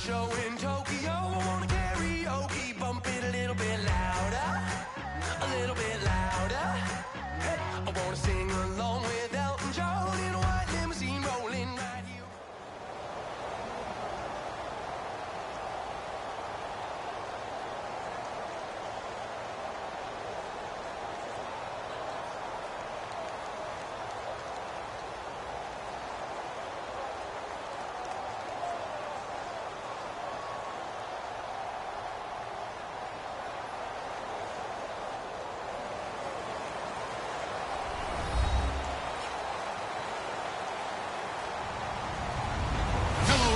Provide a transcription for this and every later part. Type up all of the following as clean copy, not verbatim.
show in Tokyo. I wanna karaoke, bump it a little bit louder, a little bit louder. Hey, I wanna sing along with Elton John in a white limousine rolling right here.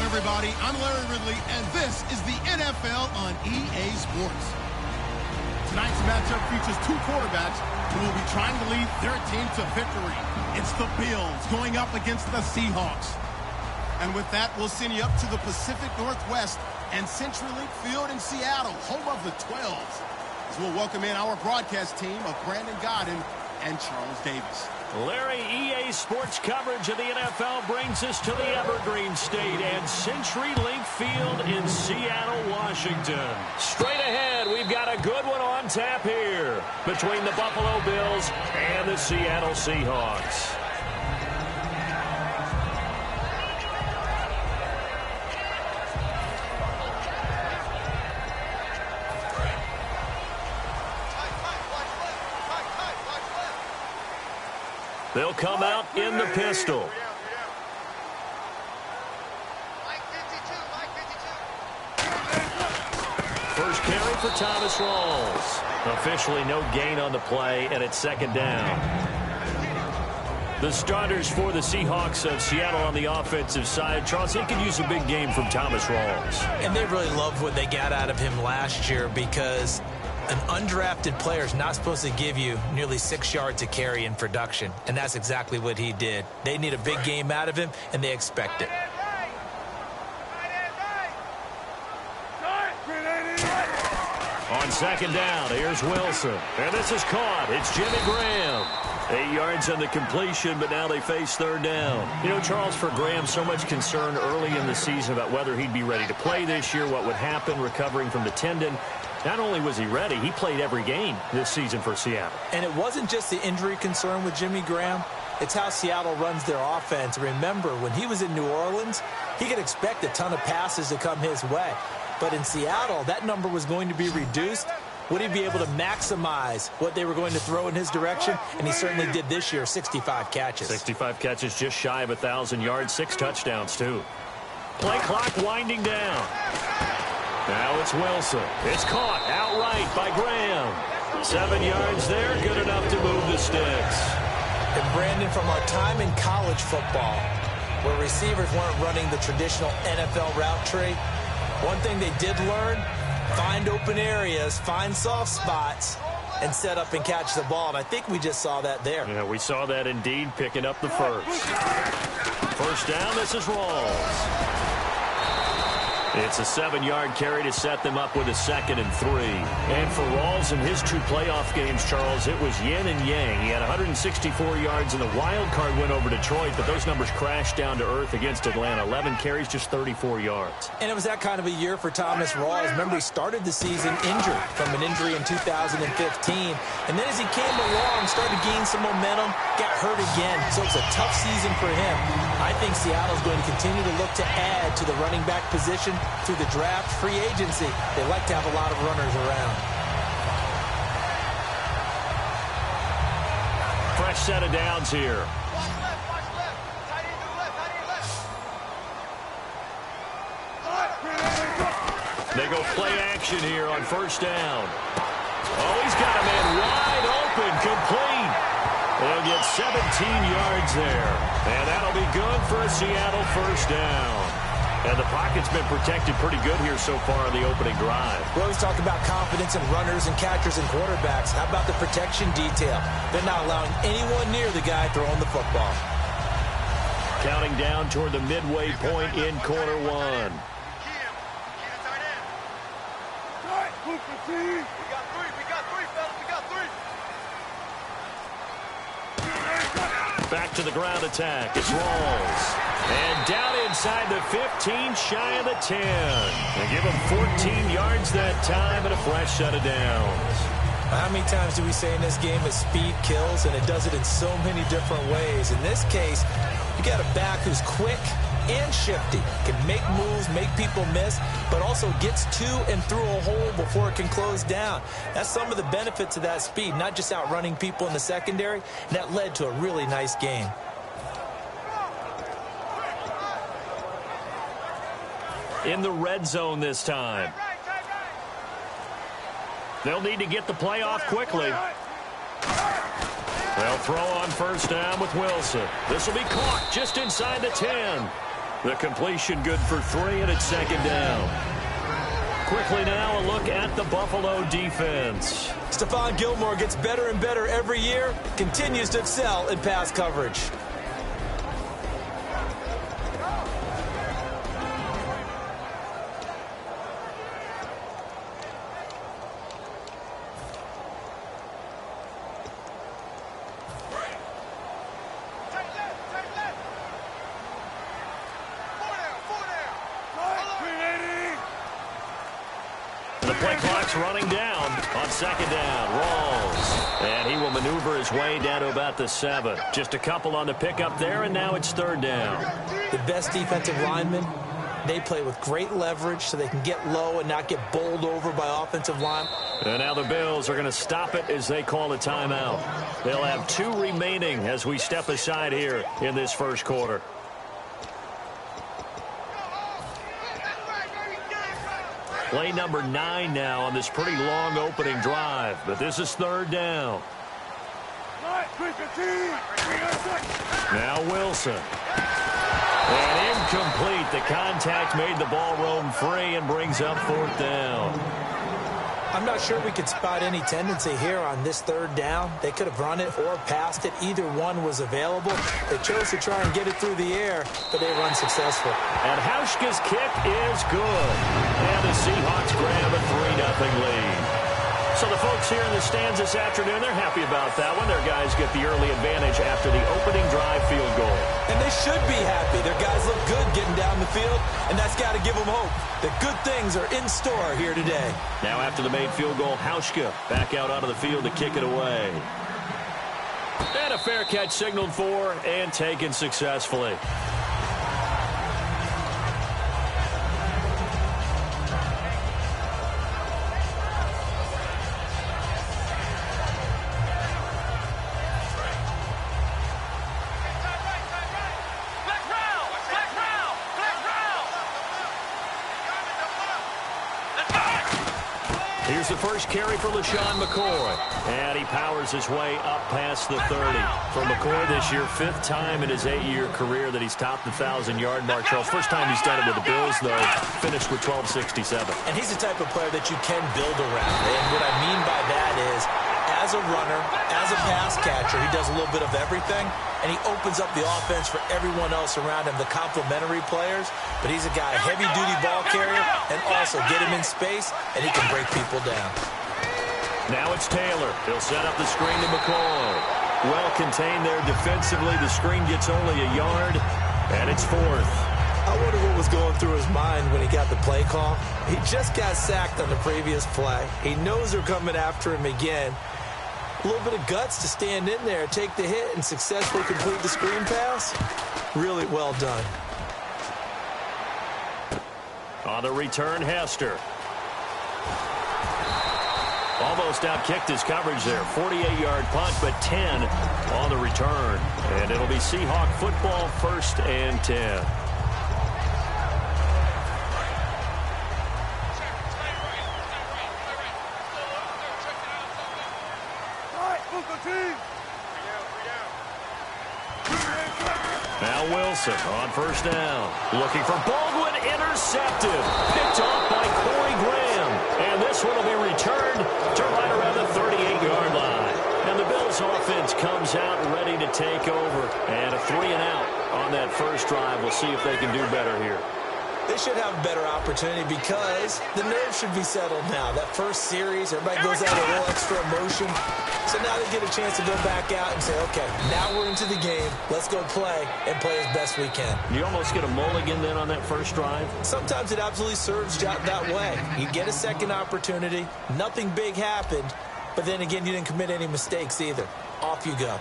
Everybody, I'm Larry Ridley, and this is the NFL on EA Sports. Tonight's matchup features two quarterbacks who will be trying to lead their team to victory. It's the Bills going up against the Seahawks. And with that, we'll send you up to the Pacific Northwest and CenturyLink Field in Seattle, home of the 12s, as we'll welcome in our broadcast team of Brandon Godden and Charles Davis. Larry, EA Sports coverage of the NFL brings us to the Evergreen State and CenturyLink Field in Seattle, Washington. Straight ahead, we've got a good one on tap here between the Buffalo Bills and the Seattle Seahawks. They'll come out in the pistol. First carry for Thomas Rawls. Officially no gain on the play, and it's second down. The starters for the Seahawks of Seattle on the offensive side. Charles, they could use a big game from Thomas Rawls. And they really loved what they got out of him last year because an undrafted player is not supposed to give you nearly 6 yards to carry in production, and that's exactly what he did. They need a big game out of him, and they expect it. On second down, here's Wilson. And this is caught. It's Jimmy Graham. 8 yards on the completion, but now they face third down. You know, Charles, for Graham, so much concern early in the season about whether he'd be ready to play this year, what would happen recovering from the tendon. Not only was he ready, he played every game this season for Seattle. And it wasn't just the injury concern with Jimmy Graham. It's how Seattle runs their offense. Remember, when he was in New Orleans, he could expect a ton of passes to come his way. But in Seattle, that number was going to be reduced. Would he be able to maximize what they were going to throw in his direction? And he certainly did this year, 65 catches. 65 catches, just shy of 1,000 yards, 6 touchdowns, too. Play clock winding down. Now it's Wilson. It's caught outright by Graham. 7 yards there, good enough to move the sticks. And Brandon, from our time in college football, where receivers weren't running the traditional NFL route tree, one thing they did learn, find open areas, find soft spots, and set up and catch the ball. And I think we just saw that there. Yeah, we saw that indeed, picking up the first. First down, this is Rawls. It's a 7-yard carry to set them up with a 2nd and 3. And for Rawls in his 2 playoff games, Charles, it was yin and yang. He had 164 yards in the wild card win over Detroit, but those numbers crashed down to earth against Atlanta. 11 carries, just 34 yards. And it was that kind of a year for Thomas Rawls. Remember, he started the season injured from an injury in 2015. And then as he came along, started to gain some momentum, got hurt again. So it's a tough season for him. I think Seattle's going to continue to look to add to the running back position through the draft, free agency. They like to have a lot of runners around. Fresh set of downs here. They go play action here on first down. Oh, he's got a man wide open, complete. They'll get 17 yards there. And that'll be good for a Seattle first down. And the pocket's been protected pretty good here so far on the opening drive. We always talk about confidence in runners and catchers and quarterbacks. How about the protection detail? They're not allowing anyone near the guy throwing the football. Counting down toward the midway point in quarter one. Back to the ground attack. It's Rawls. And down inside the 15, shy of the 10. They give him 14 yards that time and a fresh set of downs. How many times do we say in this game that speed kills, and it does it in so many different ways? In this case, you got a back who's quick and shifty, can make moves, make people miss, but also gets to and through a hole before it can close down. That's some of the benefits of that speed, not just outrunning people in the secondary, and that led to a really nice game. In the red zone this time. They'll need to get the play off quickly. They'll throw on first down with Wilson. This will be caught just inside the 10. The completion good for 3, and it's second down. Quickly now, a look at the Buffalo defense. Stephon Gilmore gets better and better every year, continues to excel in pass coverage. Running down on second down. Rawls. And he will maneuver his way down to about the 7. Just a couple on the pickup there, and now it's third down. The best defensive linemen, they play with great leverage so they can get low and not get bowled over by offensive line. And now the Bills are going to stop it as they call a timeout. They'll have 2 remaining as we step aside here in this first quarter. Play number 9 now on this pretty long opening drive, but this is third down. Now Wilson. And incomplete. The contact made the ball roam free and brings up fourth down. I'm not sure we could spot any tendency here on this third down. They could have run it or passed it. Either one was available. They chose to try and get it through the air, but they were unsuccessful. And Hauschka's kick is good. And the Seahawks grab a 3-0 lead. So the folks here in the stands this afternoon, they're happy about that one. Their guys get the early advantage after the opening drive field goal. And they should be happy. Their guys look good getting down the field, and that's got to give them hope that good things are in store here today. Now after the made field goal, Hauschka back out onto the field to kick it away. And a fair catch signaled for and taken successfully. Here's the first carry for LaShawn McCoy. And he powers his way up past the 30. For McCoy this year, 5th time in his 8-year career that he's topped the 1,000-yard mark. Charles, first time he's done it with the Bills, though, finished with 1267. And he's the type of player that you can build around. And what I mean by that is, as a runner, as a pass catcher, he does a little bit of everything, and he opens up the offense for everyone else around him, the complementary players. But he's a guy, heavy-duty ball carrier, and also get him in space, and he can break people down. Now it's Taylor. He'll set up the screen to McCoy. Well contained there defensively. The screen gets only a yard, and it's 4th. I wonder what was going through his mind when he got the play call. He just got sacked on the previous play. He knows they're coming after him again. A little bit of guts to stand in there, take the hit, and successfully complete the screen pass. Really well done. On the return, Hester. Almost outkicked his coverage there. 48-yard punt, but 10 on the return. And it'll be Seahawk football, 1st and 10. Now Wilson on first down. Looking for Baldwin, intercepted. Picked off by Corey Graham. And this one will be returned to right around the 38-yard line. And the Bills offense comes out ready to take over. And a 3-and-out on that first drive. We'll see if they can do better here. They should have a better opportunity because the nerves should be settled now. That first series, everybody goes out a little extra emotion. So now they get a chance to go back out and say, okay, now we're into the game. Let's go play and play as best we can. You almost get a mulligan then on that first drive? Sometimes it absolutely serves that way. You get a second opportunity. Nothing big happened. But then again, you didn't commit any mistakes either. Off you go.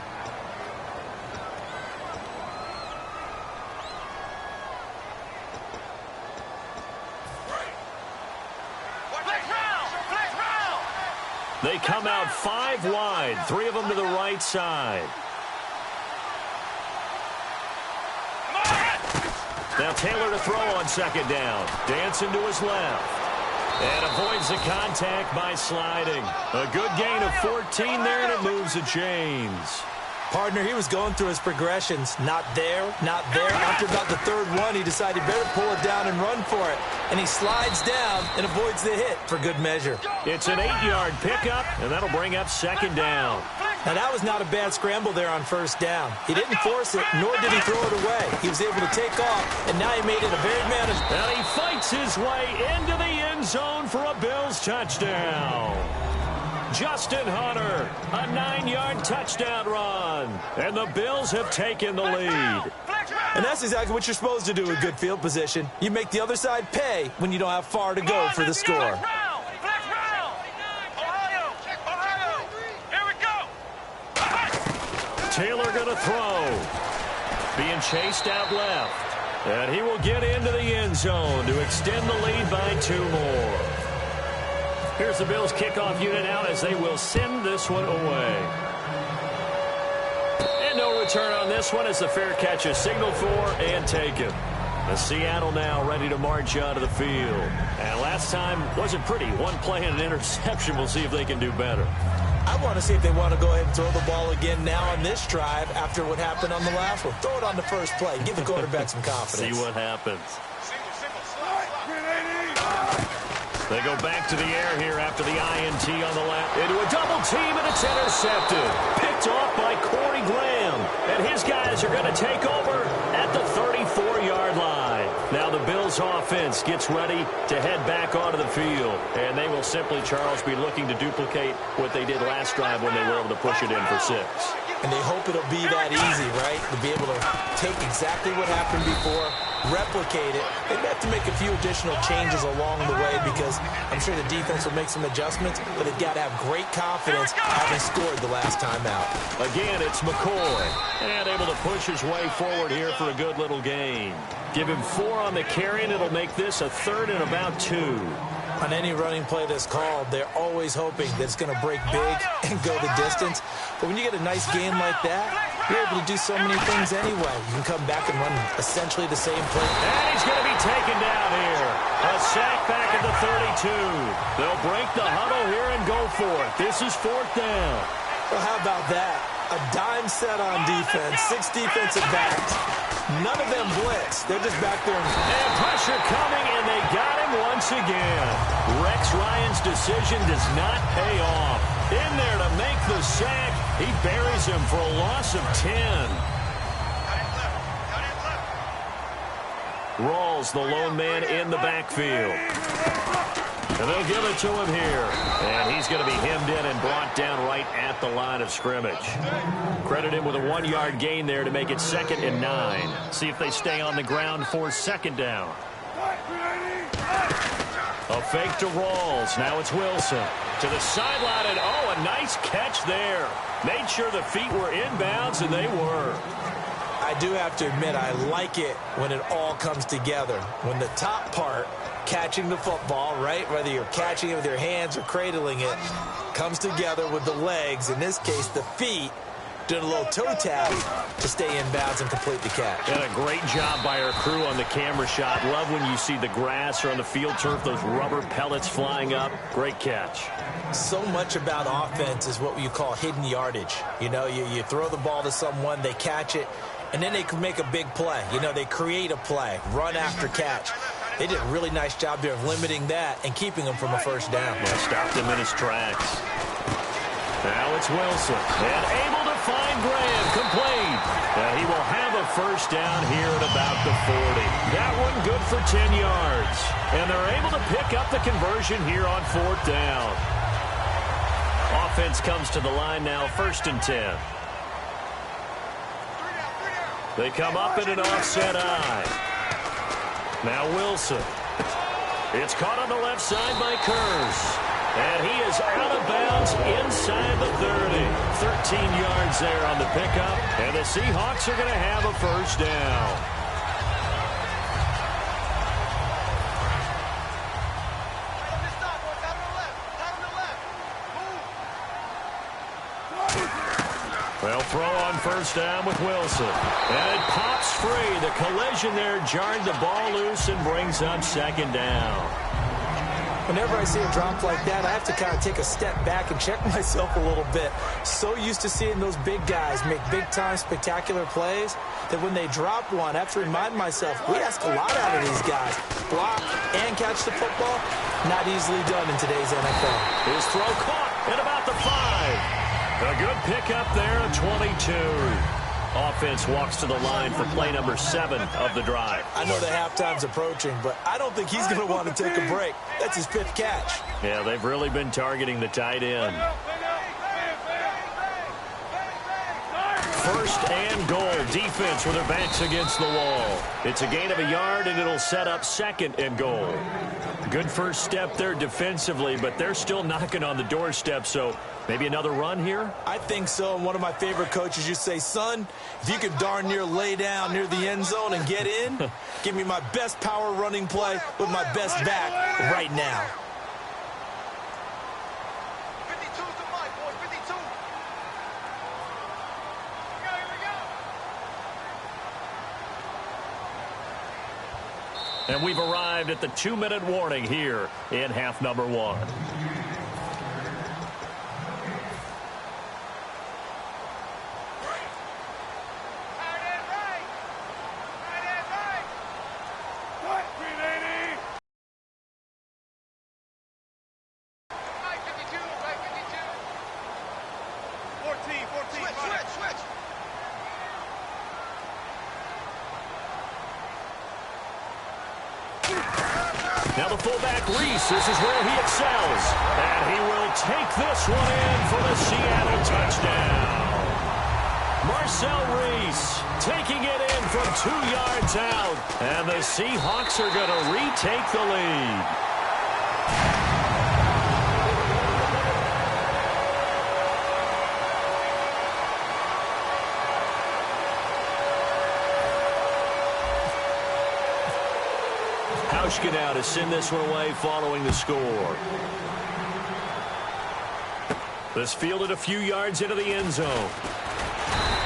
They come out 5 wide, 3 of them to the right side. Now Taylor to throw on second down. Dancing to his left. And avoids the contact by sliding. A good gain of 14 there, and it moves the chains. Partner, he was going through his progressions. Not there, not there. After about the third one, he decided he better pull it down and run for it. And he slides down and avoids the hit for good measure. It's an 8-yard pickup, and that'll bring up second down. Now, that was not a bad scramble there on first down. He didn't force it, nor did he throw it away. He was able to take off, and now he made it a very manageable. And he fights his way into the end zone for a Bills touchdown. Justin Hunter, a 9-yard touchdown run. And the Bills have taken the lead. And that's exactly what you're supposed to do with good field position. You make the other side pay when you don't have far to go for the score. Taylor going to throw. Being chased out left. And he will get into the end zone to extend the lead by 2 more. Here's the Bills kickoff unit out as they will send this one away. And no return on this one as the fair catch is signaled for and taken. The Seattle now ready to march out of the field. And last time wasn't pretty. 1 play and an interception. We'll see if they can do better. I want to see if they want to go ahead and throw the ball again now on this drive after what happened on the last one. Throw it on the first play. Give the quarterback some confidence. See what happens. They go back to the air here after the INT on the left. Into a double team, and it's intercepted. Picked off by Corey Graham. And his guys are going to take over at the 34-yard line. Now the Bills offense gets ready to head back onto the field. And they will simply, Charles, be looking to duplicate what they did last drive when they were able to push it in for 6. And they hope it'll be that easy, right? To be able to take exactly what happened before, replicate it. They have to make a few additional changes along the way because I'm sure the defense will make some adjustments, but they've got to have great confidence having scored the last time out. Again, it's McCoy. And able to push his way forward here for a good little gain. Give him 4 on the carry, and it'll make this a 3rd and about 2. On any running play that's called, they're always hoping that it's going to break big and go the distance. But when you get a nice gain like that, you're able to do so many things anyway. You can come back and run essentially the same play. And he's going to be taken down here. A sack back at the 32. They'll break the huddle here and go for it. This is 4th down. Well, how about that? A dime set on defense, 6 defensive backs. None of them blitz. They're just back there. And pressure coming, and they got him once again. Rex Ryan's decision does not pay off. In there to make the sack. He buries him for a loss of 10. Rawls, the lone man in the backfield. And they'll give it to him here. And he's going to be hemmed in and brought down right at the line of scrimmage. Credit him with a 1-yard gain there to make it 2nd and 9. See if they stay on the ground for 2nd down. A fake to Rawls. Now it's Wilson. To the sideline, and oh, a nice catch there. Made sure the feet were inbounds, and they were. I do have to admit, I like it when it all comes together. When the top part, catching the football, right, whether you're catching it with your hands or cradling it, comes together with the legs, in this case the feet, doing a little toe tap to stay in bounds and complete the catch. And a great job by our crew on the camera shot. Love when you see the grass or on the field turf, those rubber pellets flying up. Great catch. So much about offense is what you call hidden yardage. You know, you throw the ball to someone, they catch it, and then they can make a big play. You know, they create a play, run after catch. They did a really nice job there of limiting that and keeping him from a first down. Yeah, stopped him in his tracks. Now it's Wilson. And able to find Graham, complete. And he will have a first down here at about the 40. That one good for 10 yards. And they're able to pick up the conversion here on 4th down. Offense comes to the line now, 1st and 10. They come up in an offset eye. Now Wilson. It's caught on the left side by Kurz. And he is out of bounds inside the 30. 13 yards there on the pickup. And the Seahawks are going to have a first down. They'll throw on first down with Wilson. And it pops free. The collision there jarred the ball loose and brings up 2nd down. Whenever I see a drop like that, I have to kind of take a step back and check myself a little bit. So used to seeing those big guys make big-time spectacular plays that when they drop one, I have to remind myself, we ask a lot out of these guys. Block and catch the football, not easily done in today's NFL. His throw caught at about the 5. A good pickup there at 22. Offense walks to the line for play number 7 of the drive. I know the halftime's approaching, but I don't think he's going to want to take a break. That's his 5th catch. Yeah, they've really been targeting the tight end. 1st and goal. Defense with their backs against the wall. It's a gain of a yard, and it'll set up 2nd and goal. Good first step there defensively, but they're still knocking on the doorstep, so maybe another run here? I think so, and one of my favorite coaches used to say, son, if you could darn near lay down near the end zone and get in, give me my best power running play with my best back right now. 52's the mic, boys, 52. Here we go. And we've arrived at the 2-minute warning here in half number 1. Now the fullback, Reese, this is where he excels. And he will take this one in for the Seattle touchdown. Marcel Reese taking it in from 2 yards out. And the Seahawks are going to retake the lead. Hauschka now to send this one away following the score. This fielded a few yards into the end zone.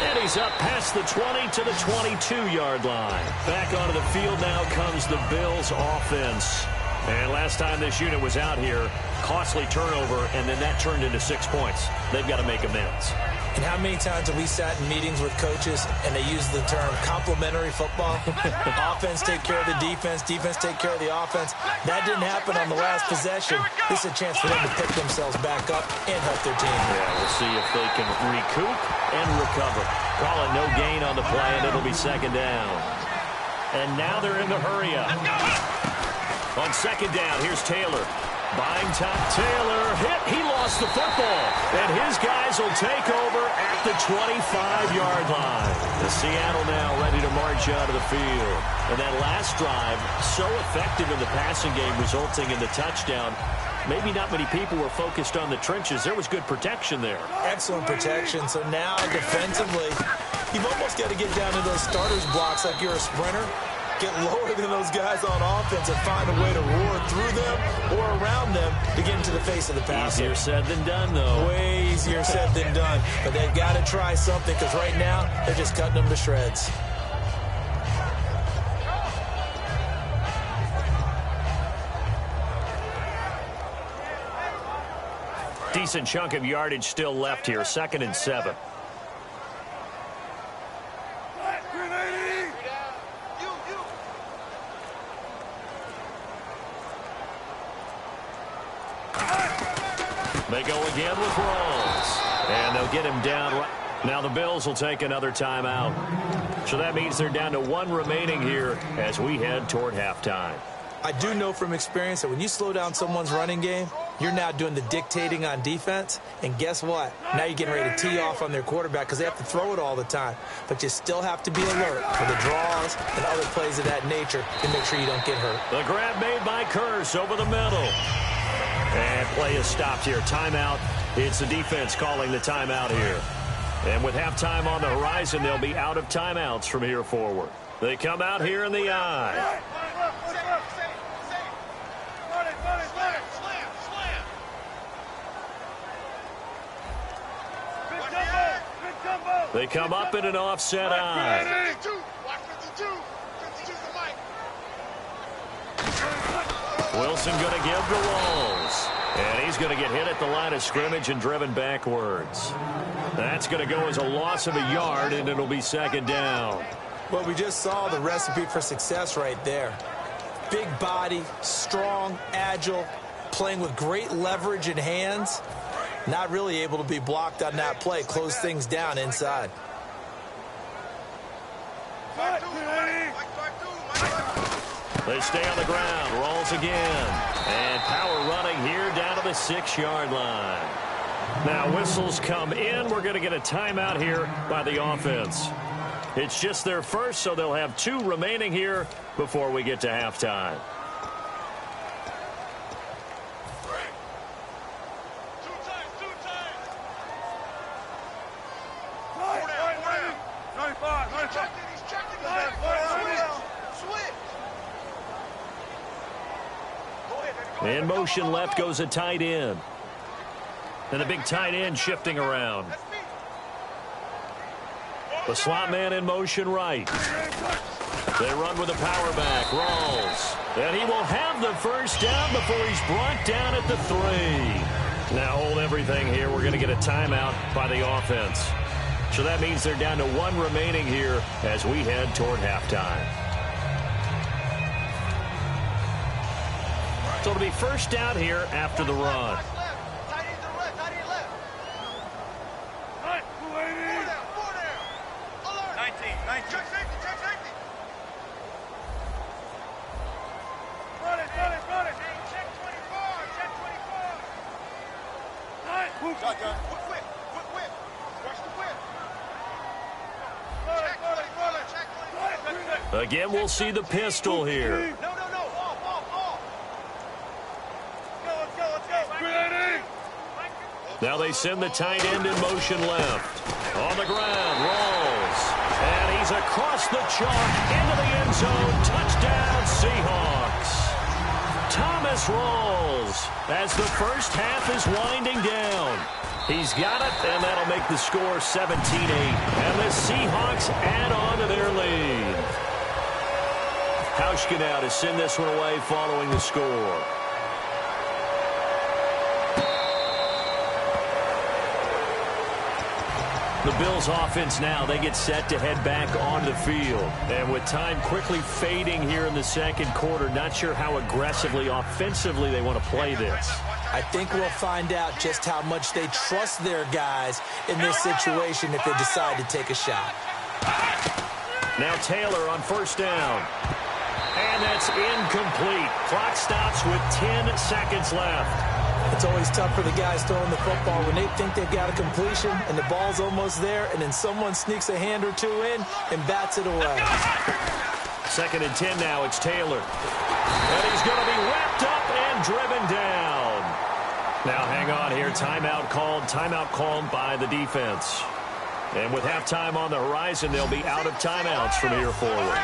And he's up past the 20 to the 22-yard line. Back onto the field now comes the Bills offense. And last time this unit was out here, costly turnover, and then that turned into 6 points. They've got to make amends. And how many times have we sat in meetings with coaches and they use the term complementary football? Offense take care of the defense, defense take care of the offense. That didn't happen on the last possession. This is a chance for them to pick themselves back up and help their team. Yeah, we'll see if they can recoup and recover. Call it no gain on the play, and it'll be 2nd down. And now they're in the hurry up. On 2nd down, here's Taylor. Buying time. Taylor hit. He lost the football. And his guys will take over at the 25-yard line. The Seattle now ready to march out of the field. And that last drive, so effective in the passing game, resulting in the touchdown. Maybe not many people were focused on the trenches. There was good protection there. Excellent protection. So now defensively, you've almost got to get down to those starters blocks like you're a sprinter. Get lower than those guys on offense and find a way to roar through them or around them to get into the face of the passer. Easier said than done, though. Way easier said than done. But they've got to try something because right now they're just cutting them to shreds. Decent chunk of yardage still left here. 2nd and 7. They go again with Rawls. And they'll get him down Now the Bills will take another timeout. So that means they're down to 1 remaining here as we head toward halftime. I do know from experience that when you slow down someone's running game, you're now doing the dictating on defense. And guess what? Now you're getting ready to tee off on their quarterback because they have to throw it all the time. But you still have to be alert for the draws and other plays of that nature to make sure you don't get hurt. The grab made by Curse over the middle. And play is stopped here. Timeout. It's the defense calling the timeout here. And with halftime on the horizon, they'll be out of timeouts from here forward. They come out here in the eye. They come up in an offset eye. Wilson going to give to Walls. And he's going to get hit at the line of scrimmage and driven backwards. That's going to go as a loss of a yard, and it'll be second down. Well, we just saw the recipe for success right there. Big body, strong, agile, playing with great leverage in hands. Not really able to be blocked on that play. Close things down inside. They stay on the ground. Rolls again. And power running here down to the 6-yard line. Now whistles come in. We're going to get a timeout here by the offense. It's just their first, so they'll have 2 remaining here before we get to halftime. In motion left goes a tight end. And the big tight end shifting around. The slot man in motion right. They run with a power back. Rawls. And he will have the first down before he's brought down at the 3. Now hold everything here. We're going to get a timeout by the offense. So that means they're down to 1 remaining here as we head toward halftime. So it'll be first down here after the run. Again, we'll see the pistol here. Now they send the tight end in motion left. On the ground, Rolls. And he's across the chalk into the end zone. Touchdown, Seahawks. Thomas Rawls as the first half is winding down. He's got it, and that'll make the score 17-8. And the Seahawks add on to their lead. Hauschka now to send this one away following the score. The Bills offense now, they get set to head back on the field. And with time quickly fading here in the second quarter, not sure how aggressively, offensively they want to play this. I think we'll find out just how much they trust their guys in this situation if they decide to take a shot. Now Taylor on first down. And that's incomplete. Clock stops with 10 seconds left. It's always tough for the guys throwing the football when they think they've got a completion and the ball's almost there, and then someone sneaks a hand or 2 in and bats it away. Second and 10 now. It's Taylor. And he's going to be wrapped up and driven down. Now hang on here. Timeout called by the defense. And with halftime on the horizon, they'll be out of timeouts from here forward.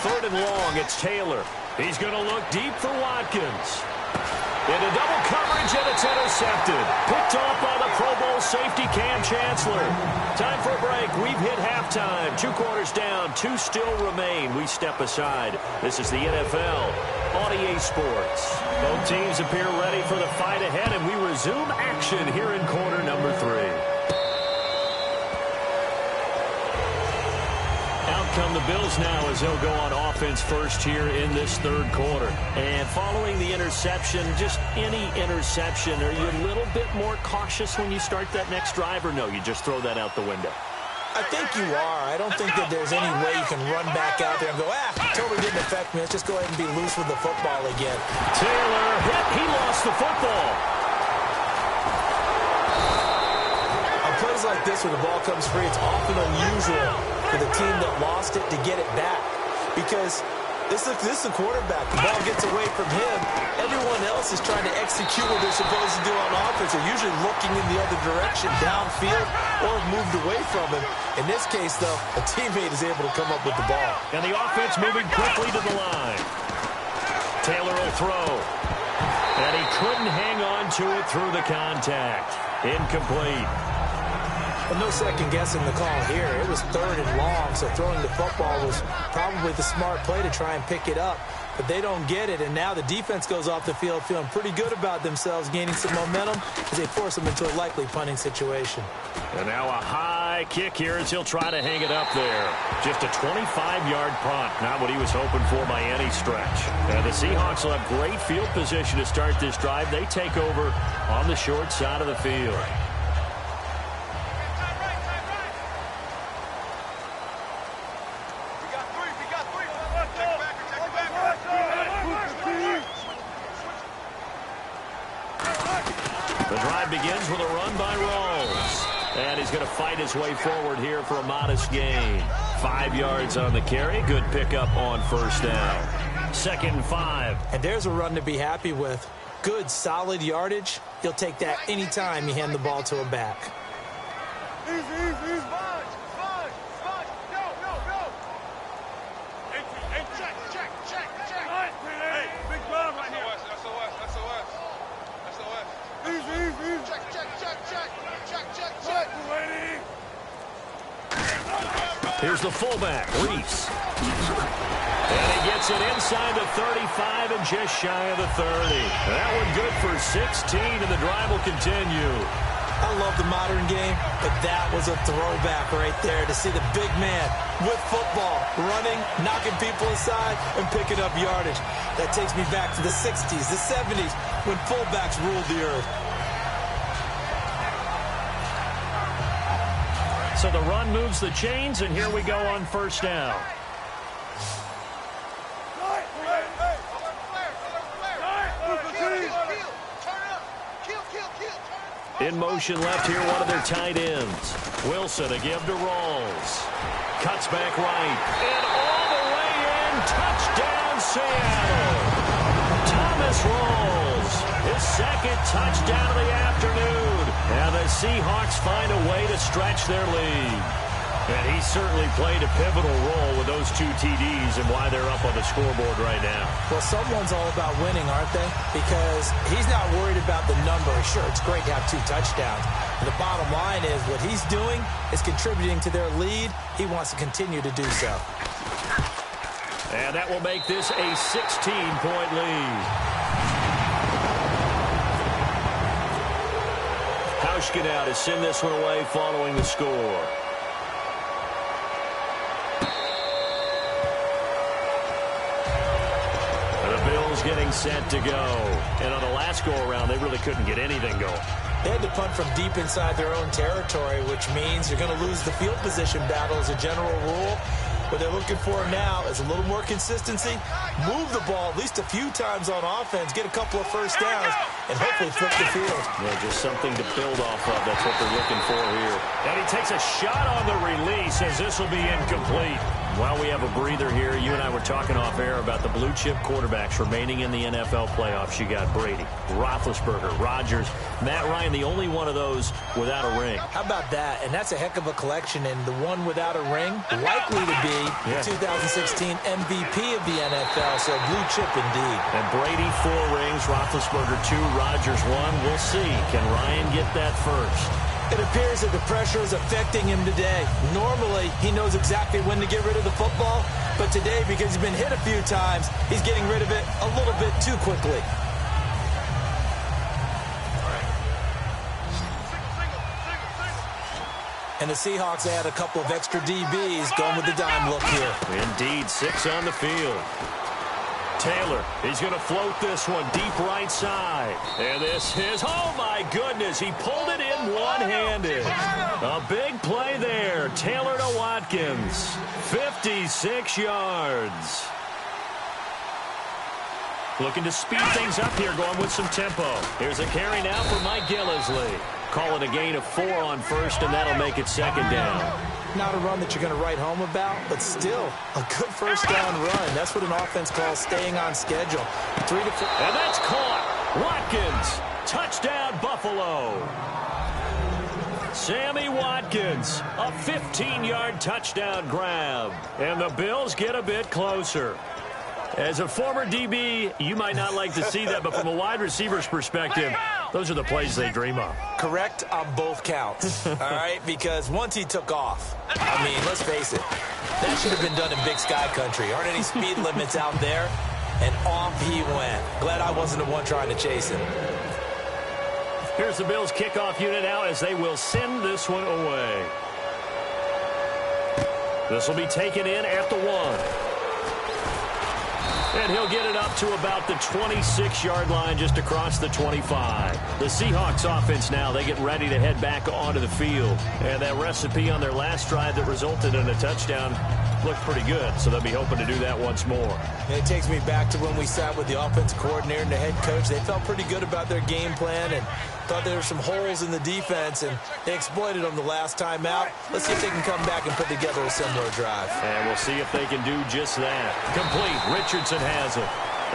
Third and long, it's Taylor. He's going to look deep for Watkins. Into double coverage, and it's intercepted. Picked off by the Pro Bowl safety Cam Chancellor. Time for a break. We've hit halftime. 2 quarters down, 2 still remain. We step aside. This is the NFL on EA Sports. Both teams appear ready for the fight ahead, and we resume action here in quarter number 3. Out come the Bills now as they'll go on offense first here in this third quarter. And following the interception, just any interception, are you a little bit more cautious when you start that next drive, or no, you just throw that out the window? I think you are. I don't think that there's any way you can run back out there and go, totally didn't affect me. Let's just go ahead and be loose with the football again. Taylor hit. He lost the football. On plays like this where the ball comes free, it's often unusual for the team that lost it to get it back because this is the quarterback. The ball gets away from him. Everyone else is trying to execute what they're supposed to do on offense. They're usually looking in the other direction, downfield, or moved away from him. In this case, though, a teammate is able to come up with the ball. And the offense moving quickly to the line. Taylor will throw. And he couldn't hang on to it through the contact. Incomplete. Well, no second guessing the call here. It was 3rd and long, so throwing the football was probably the smart play to try and pick it up. But they don't get it, and now the defense goes off the field feeling pretty good about themselves, gaining some momentum as they force them into a likely punting situation. And now a high kick here as he'll try to hang it up there. Just a 25-yard punt, not what he was hoping for by any stretch. And the Seahawks will have great field position to start this drive. They take over on the short side of the field. Begins with a run by Rawls. And he's going to fight his way forward here for a modest gain. 5 yards on the carry. Good pickup on first down. 2nd and 5. And there's a run to be happy with. Good, solid yardage. He'll take that anytime you hand the ball to him back. Here's the fullback, Reese. And he gets it inside the 35 and just shy of the 30. That one good for 16, and the drive will continue. I love the modern game, but that was a throwback right there to see the big man with football, running, knocking people aside, and picking up yardage. That takes me back to the 60s, the 70s, when fullbacks ruled the earth. So the run moves the chains, and here we go on first down. In motion left here, one of their tight ends. Wilson to give to Rawls. Cuts back right. And all the way in. Touchdown, Seattle. Thomas Rawls. His 2nd touchdown of the afternoon. And the Seahawks find a way to stretch their lead. And he certainly played a pivotal role with those 2 TDs and why they're up on the scoreboard right now. Well, someone's all about winning, aren't they? Because he's not worried about the number. Sure, it's great to have 2 touchdowns. But the bottom line is what he's doing is contributing to their lead. He wants to continue to do so. And that will make this a 16-point lead. Hauschka to send this one away following the score. Getting set to go. And on the last go-around, they really couldn't get anything going. They had to punt from deep inside their own territory, which means you're going to lose the field position battle as a general rule. What they're looking for now is a little more consistency, move the ball at least a few times on offense, get a couple of first downs, and hopefully flip the field. Yeah, just something to build off of. That's what they're looking for here. And he takes a shot on the release as this will be incomplete. While we have a breather here, you and I were talking off air about the blue-chip quarterbacks remaining in the NFL playoffs. You got Brady, Roethlisberger, Rodgers, Matt Ryan, the only one of those without a ring. How about that? And that's a heck of a collection. And the one without a ring, likely to be the 2016 MVP of the NFL. So blue chip indeed. And Brady 4 rings, Roethlisberger 2, Rodgers 1. We'll see. Can Ryan get that first? It appears that the pressure is affecting him today. Normally, he knows exactly when to get rid of the football, but today, because he's been hit a few times, he's getting rid of it a little bit too quickly. And the Seahawks add a couple of extra DBs going with the dime look here. Indeed, 6 on the field. Taylor, he's going to float this one deep right side. And this is, oh my goodness, he pulled it in one-handed. A big play there. Taylor to Watkins. 56 yards. Looking to speed things up here, going with some tempo. Here's a carry now for Mike Gillisley. Call it a gain of 4 on first, and that'll make it second down. Not a run that you're going to write home about, but still a good first down run. That's what an offense calls staying on schedule. 3 to 4. And that's caught. Watkins. Touchdown, Buffalo. Sammy Watkins. A 15-yard touchdown grab. And the Bills get a bit closer. As a former DB, you might not like to see that, but from a wide receiver's perspective, those are the plays they dream of. Correct on both counts, all right? Because once he took off, I mean, let's face it, that should have been done in Big Sky Country. Aren't any speed limits out there? And off he went. Glad I wasn't the one trying to chase him. Here's the Bills kickoff unit now as they will send this one away. This will be taken in at the 1. And he'll get it up to about the 26-yard line just across the 25. The Seahawks offense now, they get ready to head back onto the field. And that recipe on their last drive that resulted in a touchdown looked pretty good, so they'll be hoping to do that once more. And it takes me back to when we sat with the offensive coordinator and the head coach. They felt pretty good about their game plan and thought there were some holes in the defense, and they exploited them the last time out. Let's see if they can come back and put together a similar drive. And we'll see if they can do just that. Complete. Richardson has it.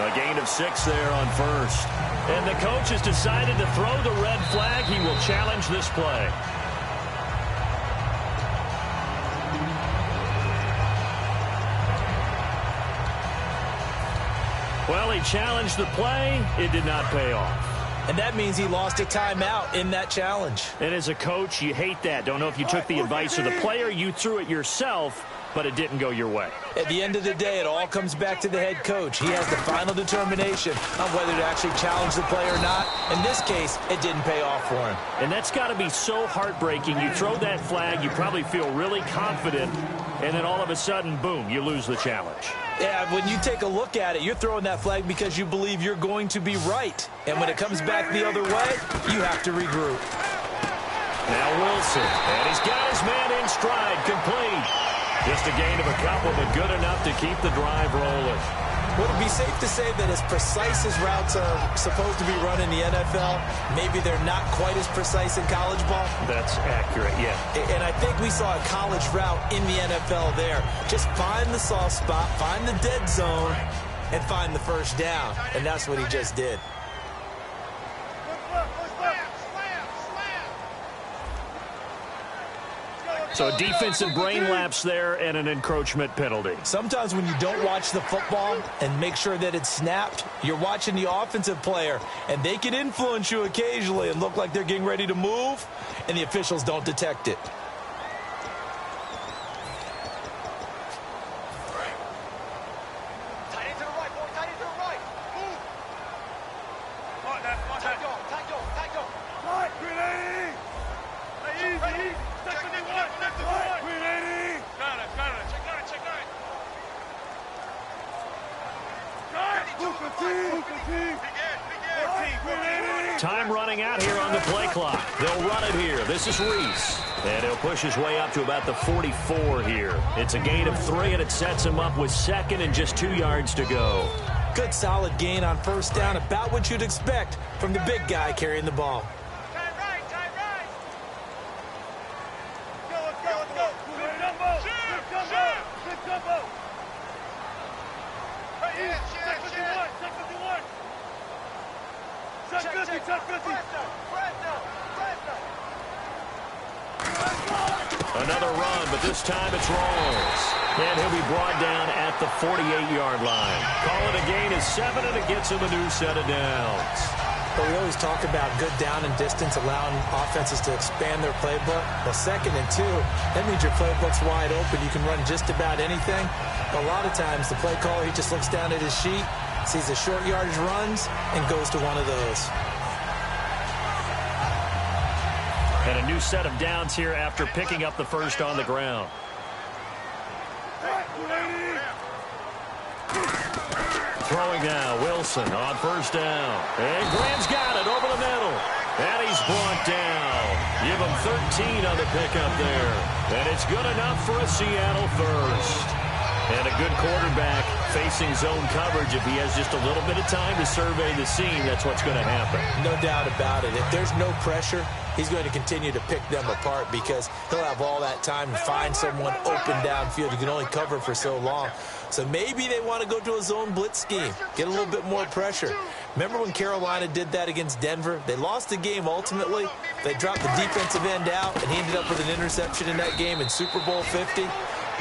A gain of 6 there on first. And the coach has decided to throw the red flag. He will challenge this play. Well, he challenged the play. It did not pay off. And that means he lost a timeout in that challenge. And as a coach, you hate that. Don't know if you took the advice of the player, you threw it yourself, but it didn't go your way. At the end of the day, it all comes back to the head coach. He has the final determination on whether to actually challenge the play or not. In this case, it didn't pay off for him. And that's got to be so heartbreaking. You throw that flag, you probably feel really confident, and then all of a sudden, boom, you lose the challenge. Yeah, when you take a look at it, you're throwing that flag because you believe you're going to be right. And when it comes back the other way, you have to regroup. Now Wilson, and he's got his man in stride, complete. Just a gain of a couple, but good enough to keep the drive rolling. Would it be safe to say that as precise as routes are supposed to be run in the NFL, maybe they're not quite as precise in college ball? That's accurate, yeah. And I think we saw a college route in the NFL there. Just find the soft spot, find the dead zone, and find the first down. And that's what he just did. So a defensive brain lapse there and an encroachment penalty. Sometimes when you don't watch the football and make sure that it's snapped, you're watching the offensive player, and they can influence you occasionally and look like they're getting ready to move, and the officials don't detect it. Tight end to the right, boy. Tight end to the right. Move. Tag on. Right, 380. Easy. Check the one. Check the one. 380. Got it. Check nine. Time running out here on the play clock. They'll run it here. This is Reese. And he'll push his way up to about the 44 here. It's a gain of 3, and it sets him up with second and just 2 yards to go. Good solid gain on first down, about what you'd expect from the big guy carrying the ball. Tight right. Let's go. Good jumbo. Check 50. Another run, but this time it's Rawls. And he'll be brought down at the 48-yard line. Call it a gain of 7, and it gets him a new set of downs. But we always talk about good down and distance, allowing offenses to expand their playbook. Well, 2nd and 2, that means your playbook's wide open. You can run just about anything. But a lot of times, the play caller, he just looks down at his sheet, sees the short yardage runs, and goes to one of those. And a new set of downs here after picking up the first on the ground. Throwing now, Wilson on first down. And Graham's got it over the middle. And he's brought down. Give him 13 on the pickup there. And it's good enough for a Seattle first. And a good quarterback facing zone coverage. If he has just a little bit of time to survey the scene, that's what's going to happen. No doubt about it. If there's no pressure, he's going to continue to pick them apart because he'll have all that time to find someone open downfield. You can only cover for so long. So maybe they want to go to a zone blitz scheme, get a little bit more pressure. Remember when Carolina did that against Denver? They lost the game ultimately. They dropped the defensive end out, and he ended up with an interception in that game in Super Bowl 50.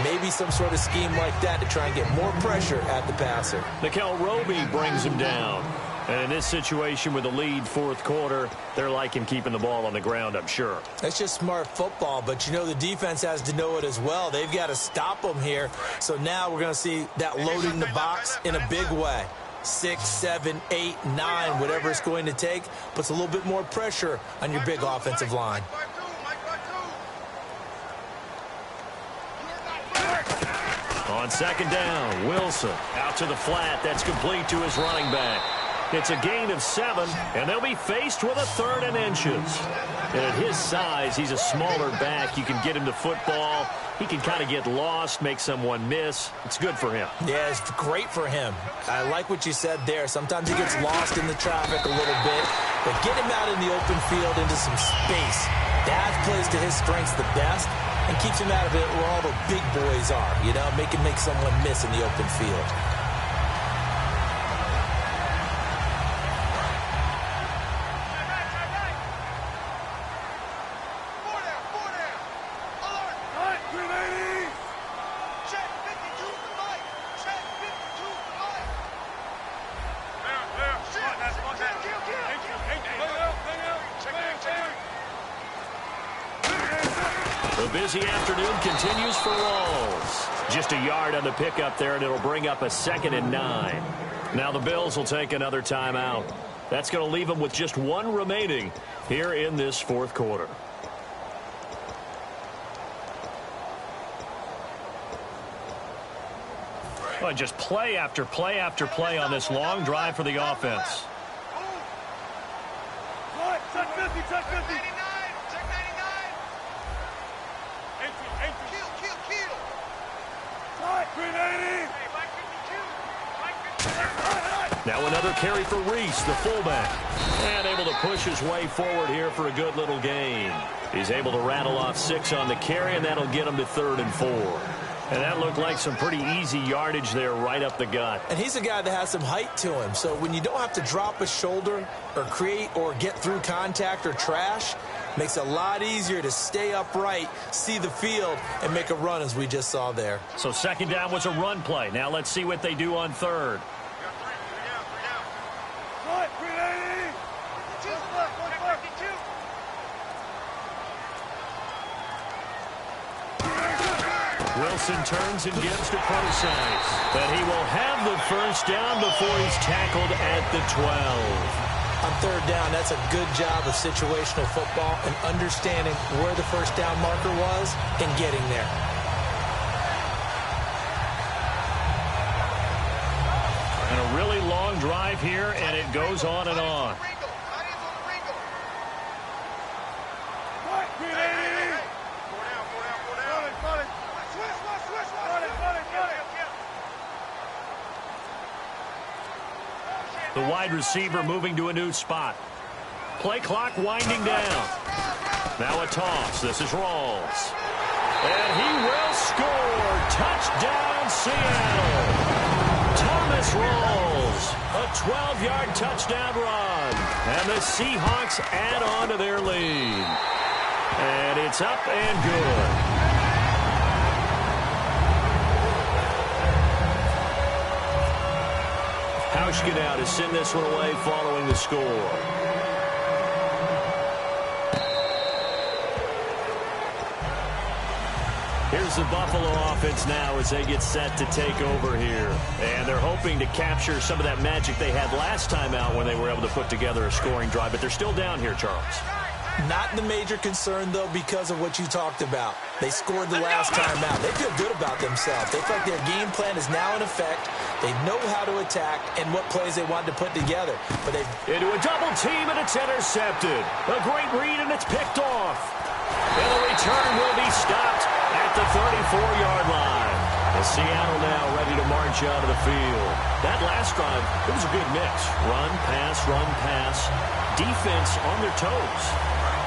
Maybe some sort of scheme like that to try and get more pressure at the passer. Nickel Roby brings him down. And in this situation with the lead fourth quarter, they're liking keeping the ball on the ground, I'm sure. That's just smart football, but you know the defense has to know it as well. They've got to stop them here. So now we're going to see that loading the box in a big way. 6, 7, 8, 9, whatever it's going to take, puts a little bit more pressure on your big offensive line. On second down, Wilson out to the flat. That's complete to his running back. It's a gain of 7, and they'll be faced with a 3rd and inches. And at his size, he's a smaller back. You can get him to football. He can kind of get lost, make someone miss. It's good for him. Yeah, it's great for him. I like what you said there. Sometimes he gets lost in the traffic a little bit, but get him out in the open field into some space. That plays to his strengths the best and keeps him out of it where all the big boys are, you know, make someone miss in the open field. The busy afternoon continues for Rawls. Just a yard on the pickup there, and it'll bring up a 2nd and 9. Now the Bills will take another timeout. That's going to leave them with just 1 remaining here in this fourth quarter. Well, just play after play after play on this long drive for the offense. Check 50, check 50. Check 99. Kill. Green 80. Now another carry for Reese, the fullback. And able to push his way forward here for a good little gain. He's able to rattle off 6 on the carry, and that'll get him to 3rd and 4. And that looked like some pretty easy yardage there right up the gut. And he's a guy that has some height to him. So when you don't have to drop a shoulder or create or get through contact or trash, makes it a lot easier to stay upright, see the field, and make a run as we just saw there. So second down was a run play. Now let's see what they do on 3rd. Wilson turns and gives to Procise. But he will have the first down before he's tackled at the 12. On 3rd down, that's a good job of situational football and understanding where the first down marker was and getting there. And a really long drive here, and it goes on and on. The wide receiver moving to a new spot. Play clock winding down. Now a toss. This is Rawls. And he will score. Touchdown, Seattle. Thomas Rawls. A 12-yard touchdown run. And the Seahawks add on to their lead. And it's up and good. Hauschka to send this one away following the score. Here's the Buffalo offense now as they get set to take over here. And they're hoping to capture some of that magic they had last time out when they were able to put together a scoring drive. But they're still down here, Charles. Not the major concern, though, because of what you talked about. They scored the last time out. They feel good about themselves. They feel like their game plan is now in effect. They know how to attack and what plays they want to put together. But they into a double team, and it's intercepted. A great read, and it's picked off. And the return will be stopped at the 34-yard line. And Seattle now ready to march out of the field. That last drive, it was a good mix. Run, pass, defense on their toes.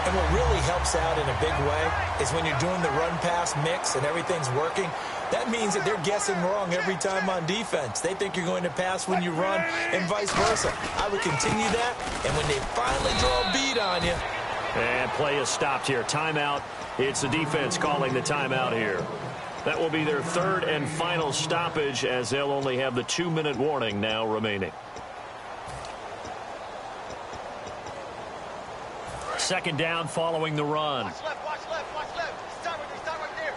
And what really helps out in a big way is when you're doing the run-pass mix and everything's working, that means that they're guessing wrong every time on defense. They think you're going to pass when you run and vice versa. I would continue that, and when they finally draw a beat on you. And play is stopped here. Timeout. It's the defense calling the timeout here. That will be their third and final stoppage, as they'll only have the 2-minute warning now remaining. Second down following the run. Watch left, watch left, watch left. Start right there.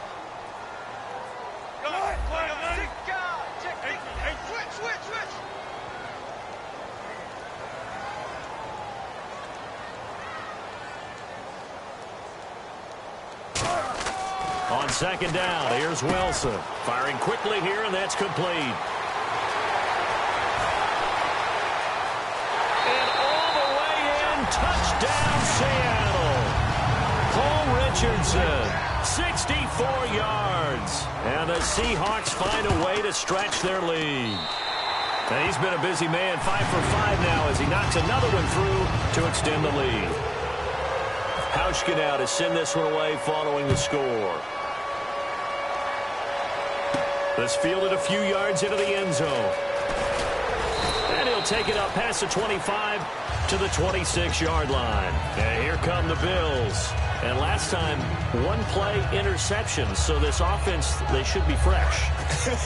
Switch. On second down, here's Wilson. Firing quickly here, and that's complete. And all the way in, touchdown Seattle. Cole Richardson, 64 yards. And the Seahawks find a way to stretch their lead. And he's been a busy man, 5 for 5 now as he knocks another one through to extend the lead. Hauschka now to send this one away following the score. This fielded a few yards into the end zone. And he'll take it up past the 25 to the 26-yard line. And here come the Bills. And last time, one-play interception. So this offense, they should be fresh.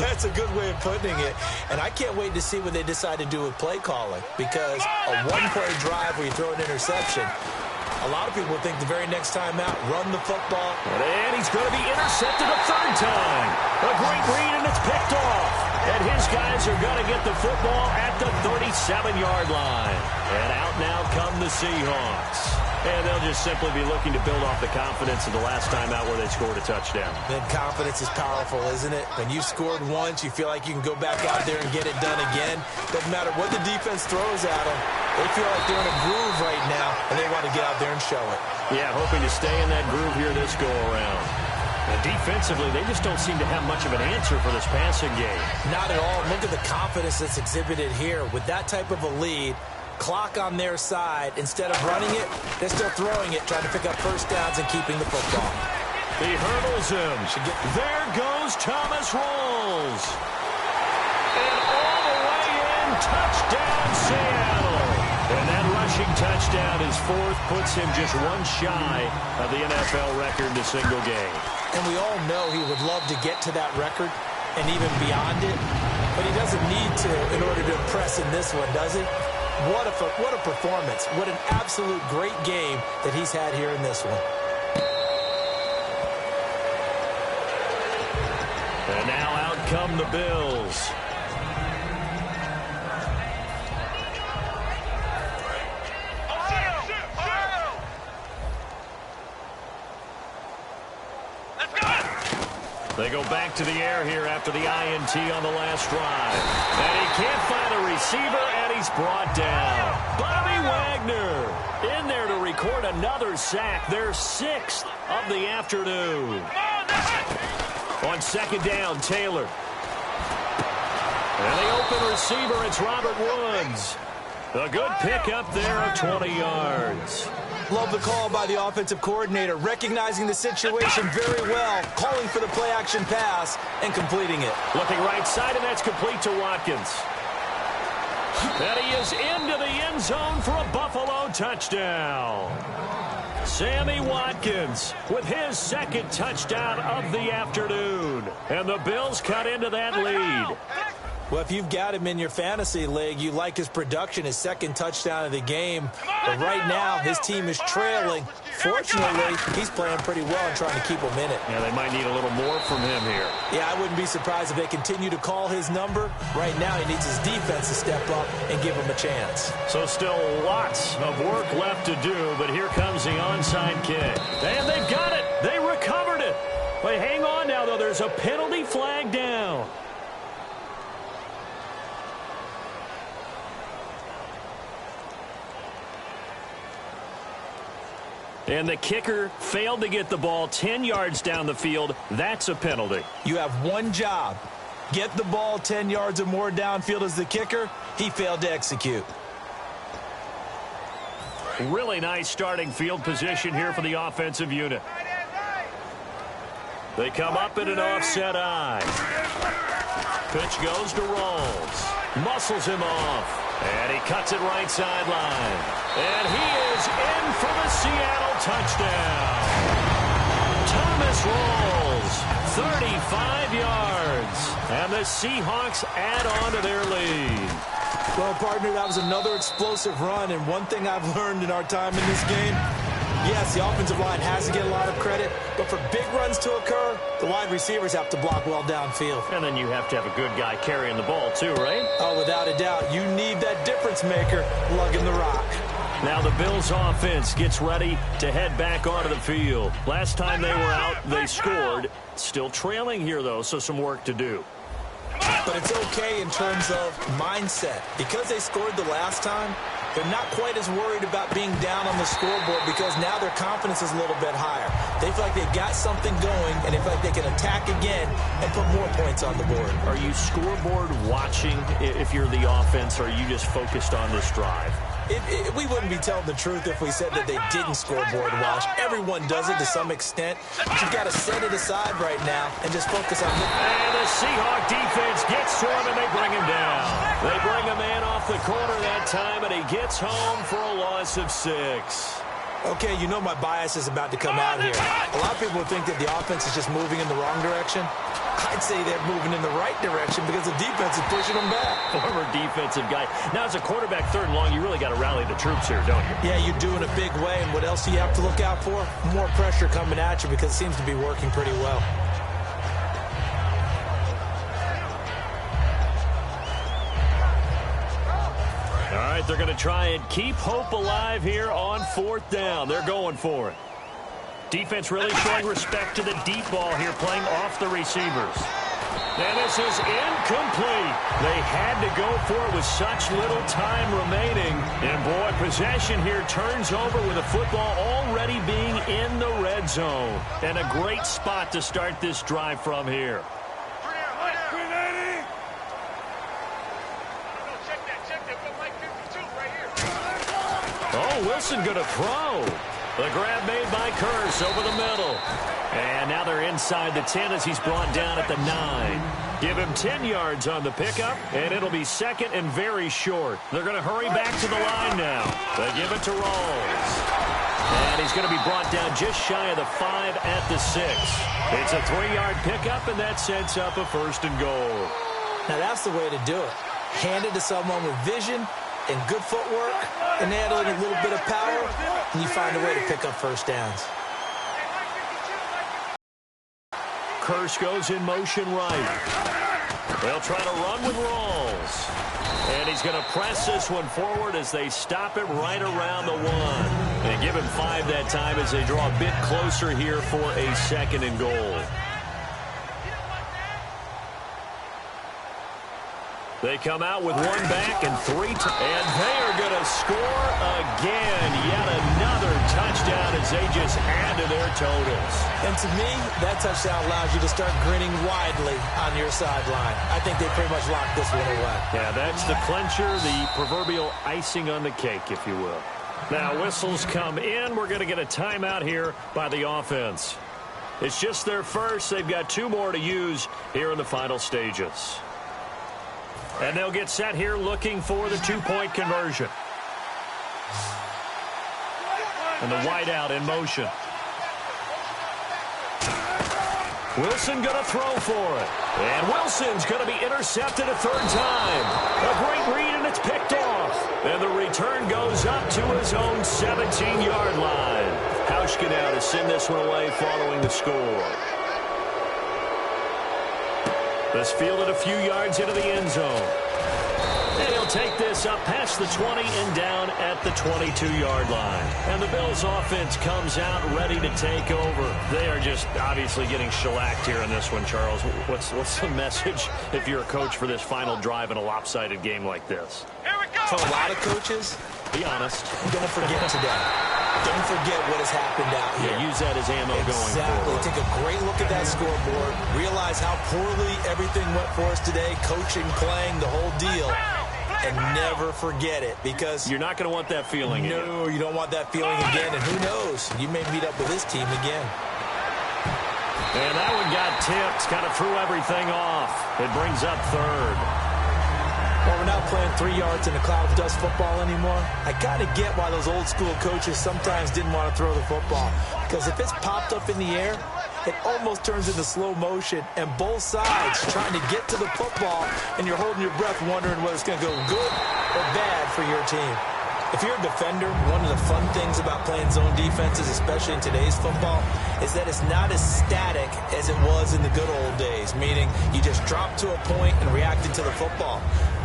That's a good way of putting it. And I can't wait to see what they decide to do with play calling. Because a one-play drive where you throw an interception, a lot of people think the very next time out, run the football. And he's going to be intercepted a third time. A great read, and it's picked off. And his guys are going to get the football at the 37-yard line. And out now come the Seahawks. And they'll just simply be looking to build off the confidence of the last time out where they scored a touchdown. Then confidence is powerful, isn't it? When you scored once, you feel like you can go back out there and get it done again. Doesn't matter what the defense throws at them. They feel like they're in a groove right now, and they want to get out there and show it. Yeah, hoping to stay in that groove here this go-around. And defensively, they just don't seem to have much of an answer for this passing game. Not at all. Look at the confidence that's exhibited here. With that type of a lead, clock on their side, instead of running it, they're still throwing it, trying to pick up first downs and keeping the football. He hurdles him. There goes Thomas Rawls. And all the way in, touchdown Seattle. And that rushing touchdown, his fourth, puts him just one shy of the NFL record in a single game. And we all know he would love to get to that record and even beyond it, but he doesn't need to in order to impress in this one, does he? What a performance. What an absolute great game that he's had here in this one. And now out come the Bills. They go back to the air here after the INT on the last drive. And he can't find a receiver, and he's brought down. Bobby Wagner in there to record another sack, their sixth of the afternoon. On second down, Taylor. And the open receiver, it's Robert Woods. A good pickup there of 20 yards. Love the call by the offensive coordinator, recognizing the situation very well, calling for the play-action pass, and completing it. Looking right side, and that's complete to Watkins. And he is into the end zone for a Buffalo touchdown. Sammy Watkins with his second touchdown of the afternoon. And the Bills cut into that lead. Well, if you've got him in your fantasy league, you like his production, his second touchdown of the game. But right now, his team is trailing. Fortunately, he's playing pretty well and trying to keep them in it. Yeah, they might need a little more from him here. Yeah, I wouldn't be surprised if they continue to call his number. Right now, he needs his defense to step up and give him a chance. So still lots of work left to do, but here comes the onside kick. And they've got it. They recovered it. But hang on now, though. There's a penalty flag down. And the kicker failed to get the ball 10 yards down the field. That's a penalty. You have one job. Get the ball 10 yards or more downfield as the kicker. He failed to execute. Really nice starting field position here for the offensive unit. They come up in an offset eye. Pitch goes to Rawls. Muscles him off. And he cuts it right sideline. And he is in for the Seattle touchdown. Thomas Rawls, 35 yards. And the Seahawks add on to their lead. Well, partner, that was another explosive run. And one thing I've learned in our time in this game, yes, the offensive line has to get a lot of credit, but for big runs to occur, the wide receivers have to block well downfield. And then you have to have a good guy carrying the ball too, right? Oh, without a doubt. You need that difference maker lugging the rock. Now the Bills offense gets ready to head back onto the field. Last time they were out, they scored. Still trailing here, though, so some work to do. But it's okay in terms of mindset. Because they scored the last time, they're not quite as worried about being down on the scoreboard because now their confidence is a little bit higher. They feel like they've got something going, and they feel like they can attack again and put more points on the board. Are you scoreboard watching if you're the offense, or are you just focused on this drive? We wouldn't be telling the truth if we said that they didn't scoreboard watch. Everyone does it to some extent. But you've got to set it aside right now and just focus on it. And the Seahawk defense gets to him, and they bring him down. They bring a man off the corner that time, and he gets home for a loss of 6. Okay, you know my bias is about to come out here. A lot of people would think that the offense is just moving in the wrong direction. I'd say they're moving in the right direction because the defense is pushing them back. Former defensive guy. Now, as a quarterback, 3rd and long, you really got to rally the troops here, don't you? Yeah, you do in a big way. And what else do you have to look out for? More pressure coming at you because it seems to be working pretty well. All right, they're going to try and keep hope alive here on 4th down. They're going for it. Defense really showing respect to the deep ball here, playing off the receivers. And this is incomplete. They had to go for it with such little time remaining. And, boy, possession here turns over with the football already being in the red zone. And a great spot to start this drive from here. Oh, Wilson going to throw. The grab made by Curse over the middle. And now they're inside the 10 as he's brought down at the 9. Give him 10 yards on the pickup, and it'll be 2nd and very short. They're going to hurry back to the line now. They give it to Rawls. And he's going to be brought down just shy of the 5 at the 6. It's a 3-yard pickup, and that sets up a 1st and goal. Now that's the way to do it. Hand it to someone with vision and good footwork, and add a little bit of power, and you find a way to pick up 1st downs. Curse goes in motion right. They'll try to run with Rawls. And he's going to press this one forward as they stop it right around the 1. And give him 5 that time as they draw a bit closer here for a 2nd and goal. They come out with 1 back and 3 and they are going to score again. Yet another touchdown as they just add to their totals. And to me, that touchdown allows you to start grinning widely on your sideline. I think they pretty much locked this one away. Yeah, that's the clincher, the proverbial icing on the cake, if you will. Now, whistles come in. We're going to get a timeout here by the offense. It's just their first. They've got 2 more to use here in the final stages. And they'll get set here looking for the 2-point conversion. And the wideout in motion. Wilson going to throw for it. And Wilson's going to be intercepted a third time. A great read, and it's picked off. And the return goes up to his own 17-yard line. Hauschka now to send this one away following the score. This fielded a few yards into the end zone. And he'll take this up past the 20 and down at the 22-yard line. And the Bills offense comes out ready to take over. They are just obviously getting shellacked here in this one, Charles. What's the message if you're a coach for this final drive in a lopsided game like this? Here we go. For a lot of coaches, Be honest. don't forget today. Don't forget what has happened out here. Yeah, use that as ammo going Exactly. forward. Take a great look at that scoreboard. Realize how poorly everything went for us today. Coaching, playing, the whole deal. And never forget it, because You're not going to want that feeling again. no, you don't want that feeling again. And who knows? You may meet up with this team again. And that one got tipped, kind of threw everything off. It brings up third. Well, we're not playing 3 yards in a cloud of dust football anymore. I kind of get why those old school coaches sometimes didn't want to throw the football. Because if it's popped up in the air, it almost turns into slow motion. And both sides trying to get to the football, and you're holding your breath wondering whether it's going to go good or bad for your team. If you're a defender, one of the fun things about playing zone defenses, especially in today's football, is that it's not as static as it was in the good old days, meaning you just drop to a point and reacted to the football.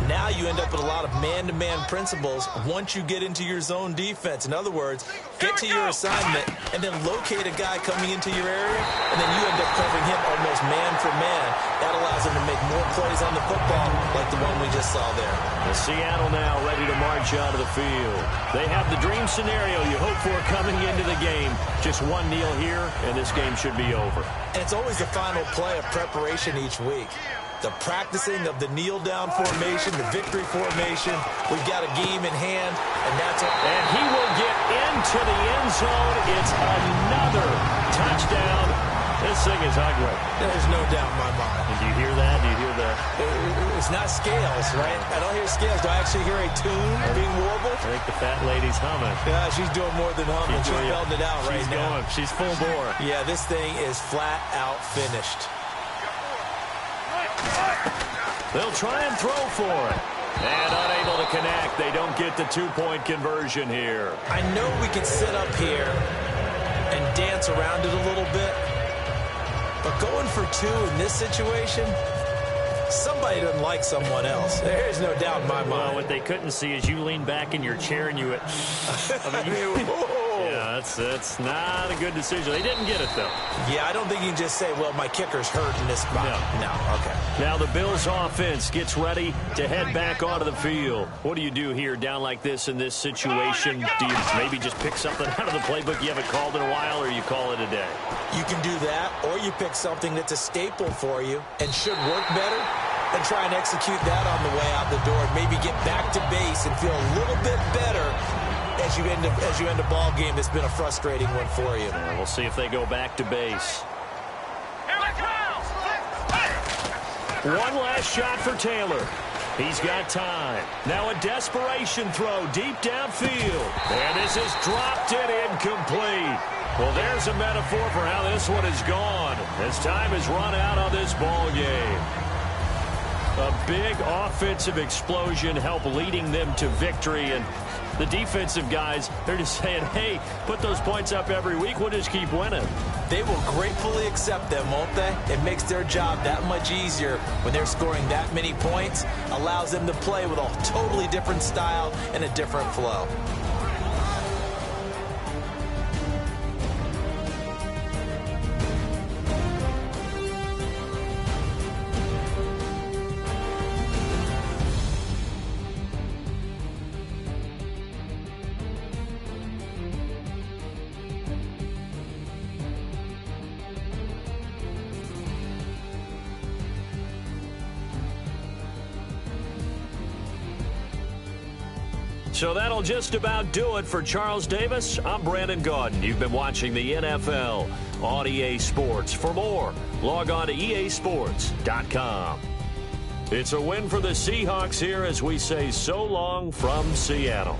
Now you end up with a lot of man-to-man principles once you get into your zone defense. In other words, get to your assignment and then locate a guy coming into your area, and then you end up covering him almost man for man. That allows him to make more plays on the football like the one we just saw there. And Seattle now ready to march out of the field. They have the dream scenario you hope for coming into the game. Just one kneel here, and this game should be over. And it's always the final play of preparation each week. The practicing of the kneel-down formation, the victory formation. We've got a game in hand, and that's all. And he will get into the end zone. It's another touchdown. This thing is ugly. There's no doubt in my mind. And do you hear that? Do you hear that? It's not scales, right? I don't hear scales. Do I actually hear a tune being warbled? I think the fat lady's humming. Yeah, she's doing more than humming. She's belting it out right She's now. going. She's full bore. Yeah, this thing is flat out finished. They'll try and throw for it. And unable to connect. They don't get the two-point conversion here. I know we can sit up here and dance around it a little bit, but going for two in this situation, somebody doesn't like someone else. There's no doubt in my mind. Well, what they couldn't see is you lean back in your chair and you... Yeah, that's not a good decision. They didn't get it, though. Yeah, I don't think you can just say, well, my kicker's hurt in this spot. No, okay. Now the Bills offense gets ready to head back onto the field. What do you do here down like this in this situation? Do you maybe just pick something out of the playbook you haven't called in a while, or you call it a day? You can do that, or you pick something that's a staple for you and should work better and try and execute that on the way out the door and maybe get back to base and feel a little bit better as you end a ball game that's been a frustrating one for you. We'll see if they go back to base. One last shot for Taylor. He's got time. Now a desperation throw deep downfield. And this is dropped and incomplete. Well, there's a metaphor for how this one is gone as time is run out on this ball game. A big offensive explosion helped leading them to victory, and the defensive guys, they're just saying, hey, put those points up every week. We'll just keep winning. They will gratefully accept them, won't they? It makes their job that much easier when they're scoring that many points. Allows them to play with a totally different style and a different flow. So that'll just about do it for Charles Davis. I'm Brandon Gaudin. You've been watching the NFL on EA Sports. For more, log on to easports.com. It's a win for the Seahawks here as we say so long from Seattle.